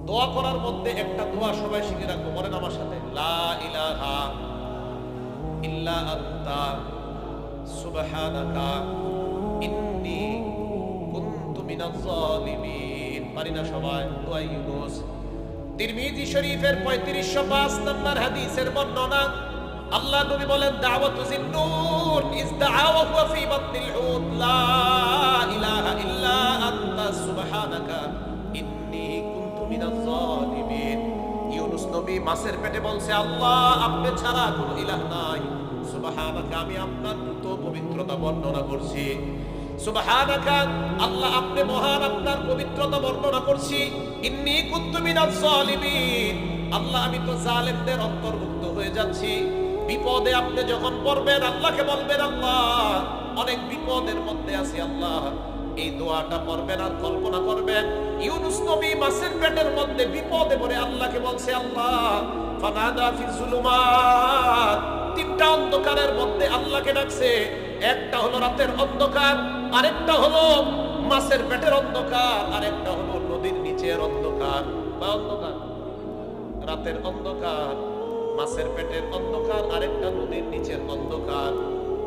দোয়া করার মধ্যে একটা দোয়া সবাই শিখে রাখবো, বলেন আমার সাথে, লা ইলাহা ইল্লা আনতা সুবহানাকা ইন্নী কুনতু মিনাজ জালিমিন। পারি না সবাই? দোয়া ইউনুস। তিরমিজি শরীফের 3505 নম্বর হাদিসের বর্ণনা, আল্লাহ নবী বলেন, দাওয়াতু জিন্নুন ইসদাআ ওয়া হুয়া ফি বাতনিল হুত, লা ইলাহা ইল্লা আনতা সুবহানাকা ইন্নী কুনতু মিনাজ জালিমিন। ইউনুস নবী মাছের পেটে বলছে, আল্লাহ আপনি ছাড়া কোনো ইলাহ নাই, সুবহানাকা আমি আপনার দ্রুত পবিত্রতা বর্ণনা করছি, সুবহানাকা আল্লাহ আপনি মহান, আপনার পবিত্রতা বর্ণনা করছি, ইন্নী কুনতু মিনাজ জালিমিন আল্লাহ আমি তো জালেমদের অন্তর্ভুক্ত হয়ে যাচ্ছি। বিপদে আপনি যখন পড়বেন আল্লাহকে বলবেন, আল্লাহ অনেক বিপদের মধ্যে আছি, আল্লাহ এই দোয়াটা পড়বেন আর কল্পনা করবেন ইউনুস নবী মাছের পেটের মধ্যে বিপদে পড়ে আল্লাহকে বলছে, আল্লাহ ফানাদা ফি যুলুমাত, তিনটা অন্ধকারের মধ্যে আল্লাহকে ডাকছে। একটা হলো রাতের অন্ধকার, আরেকটা হলো মাছের পেটের অন্ধকার, আরেকটা হলো নদীর নিচের অন্ধকার। বা অন্ধকার, রাতের অন্ধকার, মাছের পেটের অন্ধকার, আরেকটা নদীর নিচের অন্ধকার।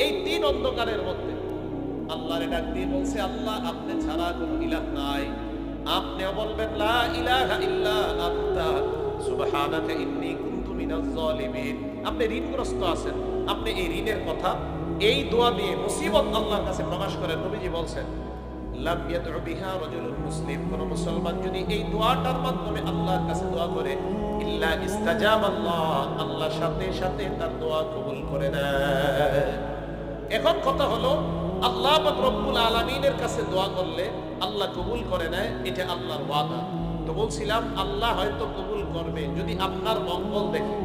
এই তিন অন্ধকারের মধ্যে আল্লাহরে ডাক দিয়ে বলছে, আল্লাহ আপনি ছাড়া কোনো ইলাহ নাই। আপনিও বলবেন, লা ইলাহা ইল্লা আনতা সুবহানাকা ইন্নী কুনতু মিনাজ জালিমিন। আপনি ঋণগ্রস্ত আছেন, আপনি এই ঋণের কথা এই দোয়া দিয়ে মুসিবত আল্লাহর কাছে প্রকাশ করেন। নবীজি বলছেন, লাম ইয়াদউ বিহা রাজুলুন মুসলিম, কোন মুসলমান যদি এই দোয়াটার মাধ্যমে আল্লাহর কাছে দোয়া করে, ইল্লা ইস্তাজাব আল্লাহ, আল্লাহ সাথে সাথে তার দোয়া কবুল করে নেয়। এখন কথা হলো, আল্লাহ পাক রব্বুল আলামিনের কাছে দোয়া করলে আল্লাহ কবুল করে নেয়, এটা আল্লাহর ওয়াদা। তো বলছিলাম আল্লাহ হয়তো কবুল করবে যদি আপনার মঙ্গল দেখে,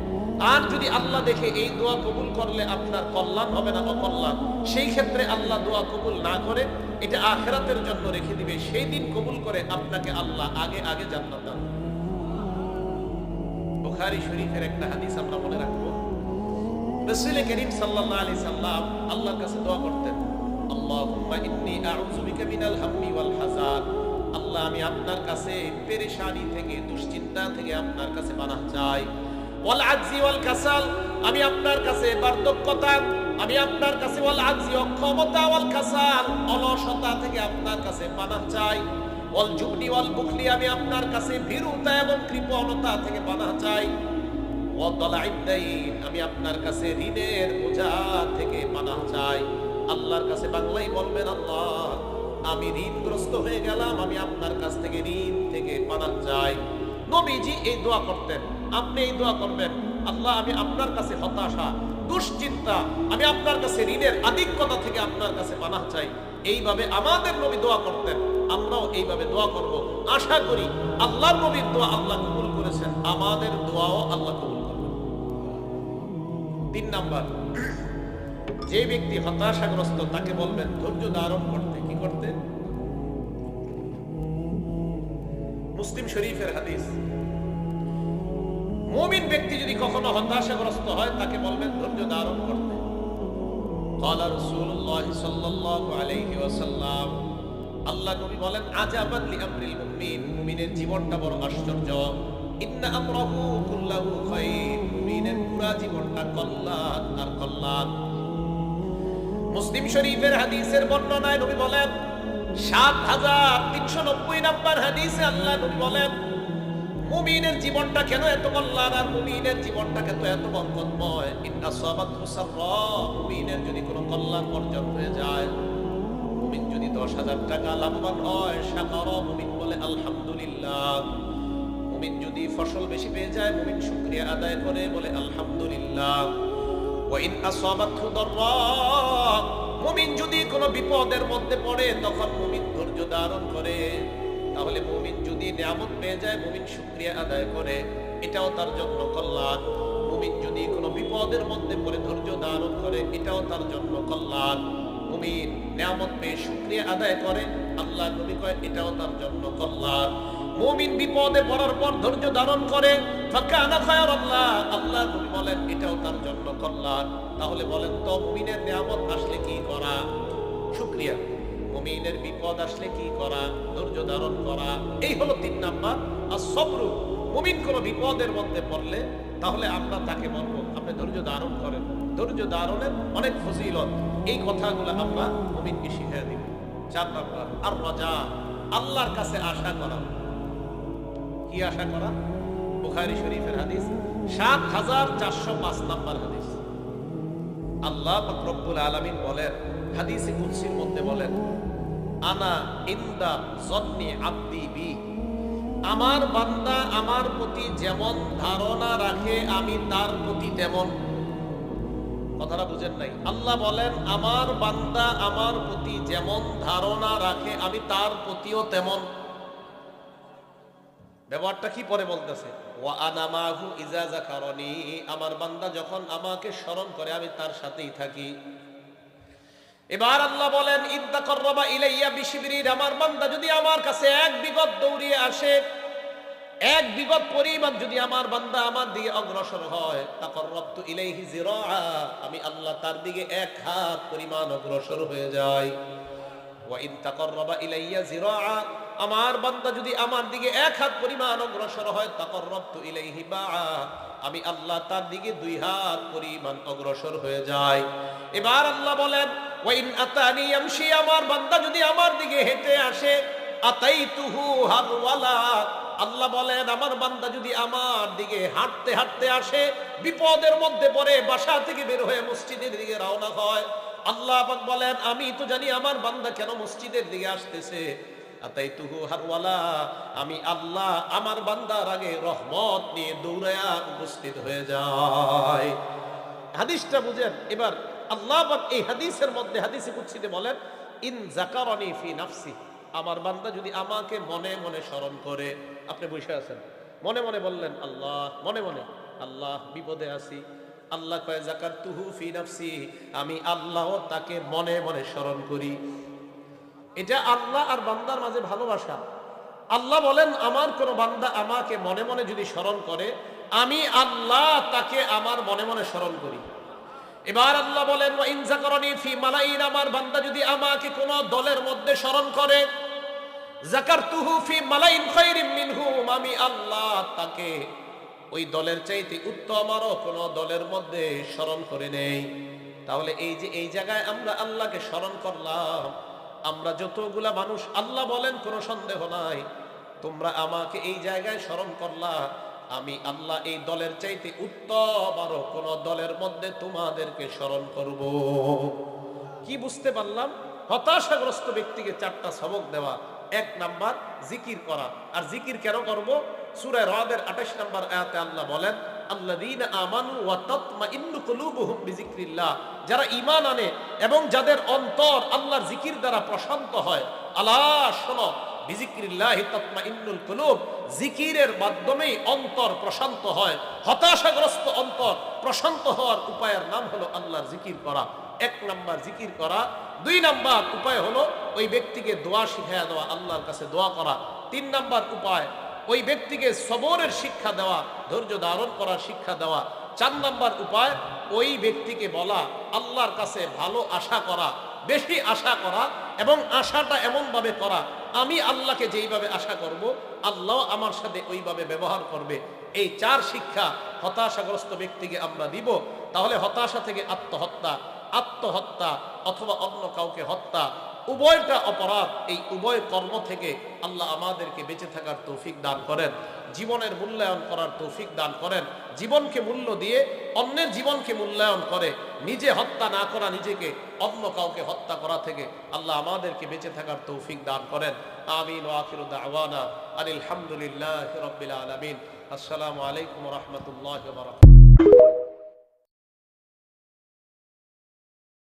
আর যদি আল্লাহ দেখে এই দোয়া কবুল করলে আপনার কল্যাণ হবে না অকল্যাণ, সেই ক্ষেত্রে আল্লাহ দোয়া কবুল না করে এটা আখিরাতের জন্য রেখে দিবে, সেই দিন কবুল করে আপনাকে আল্লাহ আগে আগে জান্নাত দান। বুখারী শরীফের একটা হাদিস আমরা মনে রাখবো, রাসূল করিম সাল্লাল্লাহু আলাইহি সাল্লাম আল্লাহর কাছে দোয়া করতেন, আল্লাহুম্মা ইন্নী আউযু বিকা মিনাল হাম্মি ওয়াল হাযান, আল্লাহ আমি আপনার কাছে পেরেশানি থেকে, দুশ্চিন্তা থেকে আপনার কাছে পানাহ চাই, ওয়াল আজজি ওয়াল কাসাল, আমি আপনার কাছে বার্ধক্যতা, আমি আপনার কাছে ওয়াল আজজি অক্ষমতা, ওয়াল কাসাল অলসতা থেকে আপনার কাছে পানাহ চাই, ওয়াল জুবনি ওয়াল বুখলি, আমি আপনার কাছে ভীরুতা এবং কৃপণতা থেকে পানাহ চাই, ওয়া দালাইদ দাইন, আমি আপনার কাছে ঋণের বোঝা থেকে পানাহ চাই। আল্লাহর কাছে বাংলায় বলবেন, আল্লাহ আমি ঋণগ্রস্ত হয়ে গেলাম, আমি আপনার কাছ থেকে ঋণ থেকে পানাহ চাই। নবীজি এই দোয়া করতেন, আপনি এই দোয়া করবেন, আল্লাহ আমি আপনার কাছে হতাশা, দুশ্চিন্তা, আমি আপনার কাছে ঋণের আধিক্যতা থেকে আপনার কাছে পানাহ চাই। এইভাবে আমাদের নবী দোয়া করতেন, আমরাও এইভাবে দোয়া করব। আশা করি আল্লাহর নবীর দোয়া আল্লাহ কবুল করেছেন, আমাদের দোয়াও আল্লাহ কবুল করবেন। 3 নাম্বার, যে ব্যক্তি হতাশাগ্রস্ত তাকে বলবেন ধৈর্য ধারণ করতে। কি করতে? মুসলিম শরীফের হাদিস, মুমিন ব্যক্তি যদি কখনো হতাশাগ্রস্ত হয় তাকে বলবেন ধৈর্য ধারণ করতে। ক্বালা রাসূলুল্লাহ সাল্লাল্লাহু আলাইহি ওয়াসাল্লাম, আল্লাহ নবী বলেন, আজাবান লিআমরিল মুমিন, মুমিনের জীবনটা বড় আশ্চর্য, ইন্না আমরাহু কুল্লাহু খায়র, মুমিনের পুরো জীবনটা কল্যাণ আর কল্যাণ। মুসলিম শরীফের হাদিসের বর্ণনায় নবী বলেন, 7390 নম্বর হাদিসে আল্লাহ নবী বলেন, মুমিনের জীবনটা কেন এত কল্যাণ আর মুমিনের জীবনটা কেন এত বরকতময়। ইন্না সাবাতু সাররা, মুমিনের যদি কোনো কল্যাণ অর্জন হয়ে যায়, মুমিন যদি 10,000 টাকা লাভবান হয়, শাকারা, মুমিন বলে আলহামদুলিল্লাহ। মুমিন যদি ফসল বেশি পেয়ে যায়, মুমিন শুকরিয়া আদায় করে বলে আলহামদুলিল্লাহ। ওয়া ইন আসাবাতহু দাররা, মুমিন যদি কোনো বিপদের মধ্যে পড়ে তখন মুমিন ধৈর্য ধারণ করে। তাহলে মুমিন যদি নিয়ামত পেয়ে যায়, মুমিন শুকরিয়া আদায় করে, এটাও তার জন্য কল্যাণ। মুমিন যদি কোনো বিপদের মধ্যে পড়ে ধৈর্য ধারণ করে, এটাও তার জন্য কল্যাণ। মুমিন নিয়ামত পেয়ে শুকরিয়া আদায় করে, আল্লাহ নবী কয় এটাও তার জন্য কল্যাণ। মুমিন বিপদে পড়ার পর ধৈর্য ধারণ করে, ফাকানা খায়রাল্লাহ, আল্লাহ নবী বলেন এটাও তার জন্য কল্যাণ। তাহলে বলেন তো মুমিনের নিয়ামত আসলে কি করা? শুকরিয়া। মুমিনের বিপদ আসলে কি করা, ধৈর্য ধারণ করা, এই হলো 3 নাম্বার। আর সবরু, মুমিন কোন বিপদের মধ্যে পড়লে তাহলে আমরা তাকে বলবো আপনি ধৈর্য ধারণ করেন, ধৈর্য ধারণের অনেক ফজিলত, এই কথাগুলো আমরা মুমিনকে শিখিয়ে দিব। 4 নাম্বার আর রাজা, আল্লাহর কাছে আশা করা। কি আশা করা? বুখারী শরীফের হাদিস 7405 নাম্বার হাদিস। আল্লাহ পাক রব্বুল আলামিন বলেন, হাদিসে কুদসির মধ্যে বলেন, আনা ইনদা যন্নি আবদি বি, আমার বান্দা আমার প্রতি যেমন ধারণা রাখে আমি তার প্রতি তেমন। কথাটা বুঝেন নাই? আল্লাহ বলেন আমার বান্দা আমার প্রতি যেমন ধারণা রাখে আমি তার প্রতিও তেমন। ব্যবহারটা কি পরে বলতেছে? ওয়া আনা মাহু ইজা যাকারানি, আমার বান্দা যখন আমাকে স্মরণ করে আমি তার সাথেই থাকি। এবার আল্লাহ বলেন ইদ্দা কাররাবা ইলাইয়া বিশিবরিন, আমার বান্দা যদি আমার কাছে 1 বিগত দৌড়িয়ে আসে, 1 বিগত পরিমাণ যদি আমার বান্দা আমার দিকে অগ্রসর হয়, তাকাররাবতু ইলাইহি জিরাআ, আমি আল্লাহ তার দিকে 1 হাত পরিমাণ অগ্রসর হয়ে যাই। ওয়া ইন তাকাররাবা ইলাইয়া জিরাআ, আমার বান্দা যদি আমার দিকে 1 হাত পরিমাণ অগ্রসর হয়, তাকাররাবতু ইলাইহি বাআ, আমি আল্লাহ তার দিকে 2 হাত পরিমাণ অগ্রসর হয়ে যাই। এবার আল্লাহ বলেন ওয়া ইন আতানি ইয়ামশি, আমার বান্দা যদি আমার দিকে হেঁটে আসে, আতাইতুহু হারওয়ালা, আল্লাহ বলেন আমার বান্দা যদি আমার দিকে হাঁটতে হাঁটতে আসে, বিপদের মধ্যে পড়ে বাসা থেকে বের হয়ে মসজিদের দিকে রওনা হয়, আল্লাহ পাক বলেন আমি তো জানি আমার বান্দা কেন মসজিদের দিকে আসতেছে। আতাইতুহু হারওয়ালা, আমি আল্লাহ আমার বান্দার আগে রহমত নিয়ে দৌড়ায়া উপস্থিত হয়ে যায়। হাদিসটা বুঝেন? এবার আল্লাহ পাক এই হাদিসের মধ্যে, হাদিসে কুদসিতে বলেন ইন যাকারানি ফি নাফসি, আমার বান্দা যদি আমাকে মনে মনে স্মরণ করে। আপনি বসে আছেন, মনে মনে বললেন আল্লাহ, মনে মনে আল্লাহ বিপদে আছি, আল্লাহ কয় যাকারতুহু ফি নাফসি, আমি আল্লাহ তাকে মনে মনে স্মরণ করি। এটা আল্লাহ আর বান্দার মাঝে ভালোবাসা। আল্লাহ বলেন আমার কোন বান্দা আমাকে মনে মনে যদি স্মরণ করে, আমি আল্লাহ তাকে আমার মনে মনে স্মরণ করি। এবার আল্লাহ বলেন ওয়া ইন যাকারানি ফি মালাইন, আমার বান্দা যদি আমাকে কোন দলের মধ্যে স্মরণ করে, যাকারতুহু ফি মালাইন খায়রিম মিনহুম, আমি আল্লাহ তাকে ওই দলের চাইতে উত্তম আরো কোন দলের মধ্যে স্মরণ করে নেই। তাহলে এই যে এই জায়গায় আমরা আল্লাহকে স্মরণ করলাম, আমরা যতগুলা মানুষ, আল্লাহ বলেন কোনো সন্দেহ নাই তোমরা আমাকে এই জায়গায় স্মরণ করলা, আমি আল্লাহ এই দলের চাইতে উত্তম আরো কোন দলের মধ্যে তোমাদেরকে স্মরণ করব। কি বুঝতে পারলাম? হতাশাগ্রস্ত ব্যক্তিকে 4টা সবক দেওয়া। 1 নাম্বার জিকির করা। আর জিকির কেন করব? সূরা রাদের 28 নম্বর আয়াতে আল্লাহ বলেন আল্লাযীনা আমানু ওয়া তাতমাইন্নু কুলুবুহুম বিযিকরিল্লাহ, যারা ঈমান আনে এবং যাদের অন্তর আল্লাহর জিকির দ্বারা প্রশান্ত হয়। আলা শোনো, বিযিকরিল্লাহি তাতমাইন্নুল কুলুব, জিকিরের মাধ্যমেই অন্তর প্রশান্ত হয়। হতাশাগ্রস্ত অন্তর প্রশান্ত হওয়ার উপায়ের নাম হলো আল্লাহর জিকির করা। 1 নাম্বার জিকির করা। 2 নাম্বার উপায় হলো ওই ব্যক্তিকে দোয়া শিখিয়ে দেওয়া, আল্লাহর কাছে দোয়া করা। 3 নাম্বার উপায় ওই ব্যক্তিকে সবরের শিক্ষা দেওয়া, ধৈর্য ধারণ করার শিক্ষা দেওয়া। 4 নাম্বার উপায় ওই ব্যক্তিকে বলা আল্লাহর কাছে ভালো আশা করা, বেশি আশা করা, এবং আশাটা এমন ভাবে করা আমি আল্লাহকে যেইভাবে আশা করব আল্লাহ আমার সাথে ওইভাবে ব্যবহার করবে। এই 4 শিক্ষা হতাশাগ্রস্ত ব্যক্তিকে আমরা দিব। তাহলে হতাশা থেকে আত্মহত্যা অথবা অন্য কাউকে হত্যা, উভয়টা অপরাধ। এই উভয় কর্ম থেকে আল্লাহ আমাদেরকে বেঁচে থাকার তৌফিক দান করেন, জীবনের মূল্যায়ন করার তৌফিক দান করেন। জীবনকে মূল্য দিয়ে অন্যের জীবনকে মূল্যায়ন করে নিজে হত্যা না করা, নিজেকে অন্য কাউকে হত্যা করা থেকে আল্লাহ আমাদেরকে বেঁচে থাকার তৌফিক দান করেন। আমিন ওয়া আখিরু দাওয়ানা আলহামদুলিল্লাহি রাব্বিল আলামিন। আসসালামু আলাইকুম ওয়া রাহমাতুল্লাহি ওয়া বারাকাতুহু।